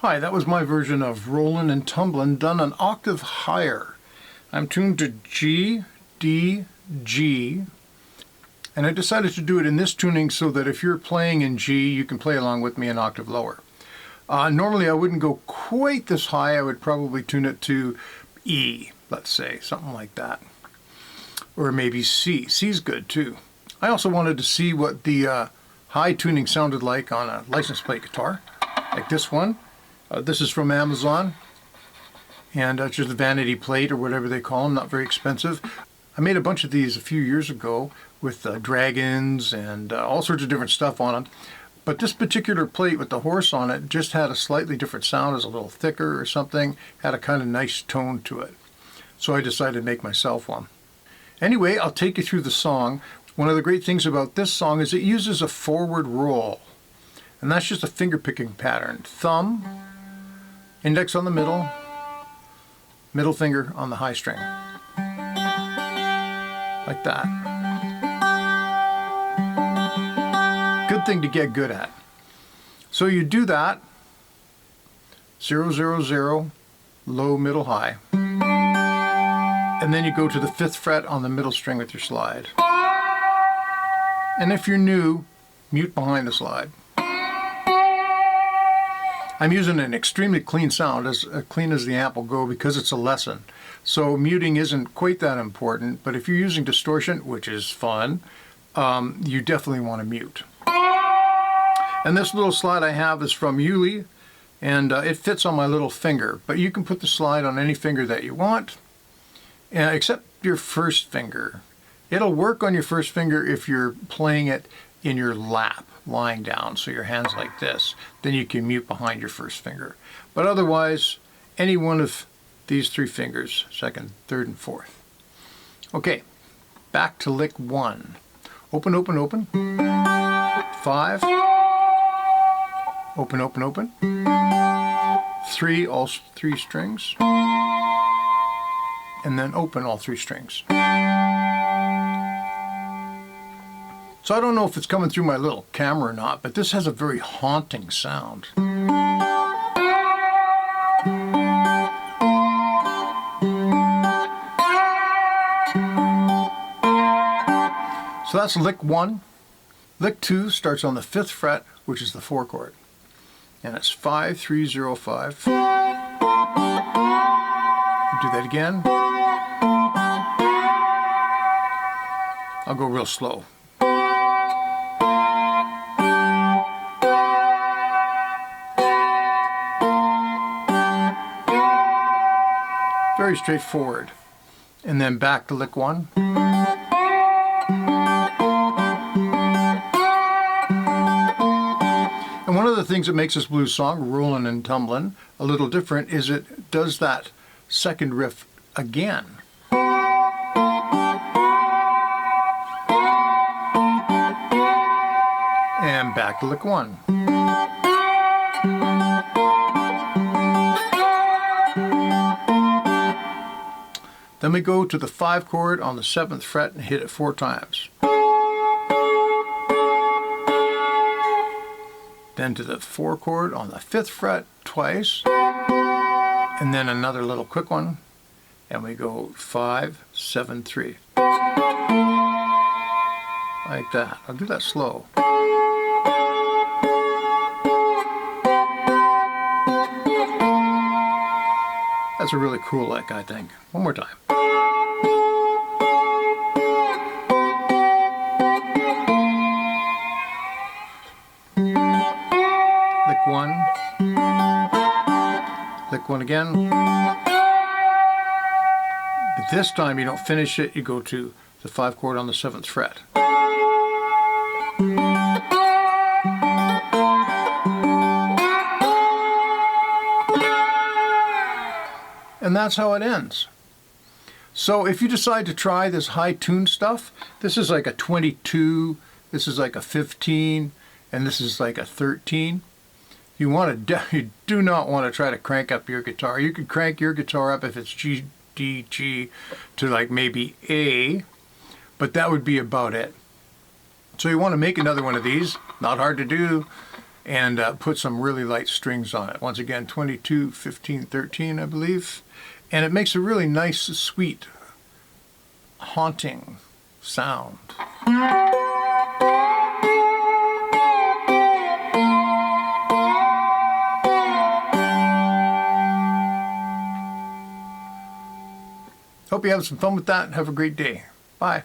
Hi, that was my version of Rollin Tumblin done an octave higher. I'm tuned to G, D, G, and I decided to do it in this tuning so that if you're playing in G, you can play along with me an octave lower. Normally I wouldn't go quite this high. I would probably tune it to E, let's say, something like that. Or maybe C. C's good too. I also wanted to see what the high tuning sounded like on a license plate guitar, like this one. This is from Amazon, and it's just a vanity plate or whatever they call them, not very expensive. I made a bunch of these a few years ago with dragons and all sorts of different stuff on them. But this particular plate with the horse on it just had a slightly different sound. It was a little thicker or something, had a kind of nice tone to it. So I decided to make myself one. Anyway, I'll take you through the song. One of the great things about this song is it uses a forward roll. And that's just a finger picking pattern. Thumb, index on the middle finger on the high string. Like that. Good thing to get good at. So you do that, 0, 0, 0, low, middle, high. And then you go to the 5th fret on the middle string with your slide. And if you're new, mute behind the slide. I'm using an extremely clean sound, as clean as the amp will go, because it's a lesson. So muting isn't quite that important, but if you're using distortion, which is fun, you definitely want to mute. And this little slide I have is from Yuli, and it fits on my little finger, but you can put the slide on any finger that you want, except your first finger. It'll work on your first finger if you're playing it in your lap, lying down, so your hand's like this. Then you can mute behind your first finger. But otherwise, any one of these 3 fingers, 2nd, 3rd, and 4th. Okay, back to lick 1. Open, open, open. 5. Open, open, open. 3, all 3 strings. And then open all 3 strings. So I don't know if it's coming through my little camera or not, but this has a very haunting sound. So that's lick 1. Lick 2 starts on the 5th fret, which is the 4 chord. And it's 5, 3, 0, 5. Do that again. I'll go real slow. Very straightforward. And then back to lick 1. And one of the things that makes this blues song, Rollin Tumblin, a little different is it does that second riff again. And back to lick 1. Then we go to the 5 chord on the 7th fret and hit it 4 times. Then to the 4 chord on the 5th fret twice. And then another little quick one. And we go 5, 7, 3. Like that. I'll do that slow. That's a really cool lick, I think. One more time. Lick 1. Lick 1 again. But this time you don't finish it, you go to the 5 chord on the 7th fret. And that's how it ends. So if you decide to try this high tune stuff, this is like a 22, this is like a 15, and this is like a 13. You do not want to try to crank up your guitar. You could crank your guitar up if it's G, D, G to like maybe A, but that would be about it. So you want to make another one of these, not hard to do. and put some really light strings on it. Once again, 22, 15, 13, I believe. And it makes a really nice, sweet, haunting sound. Hope you have some fun with that. Have a great day. Bye.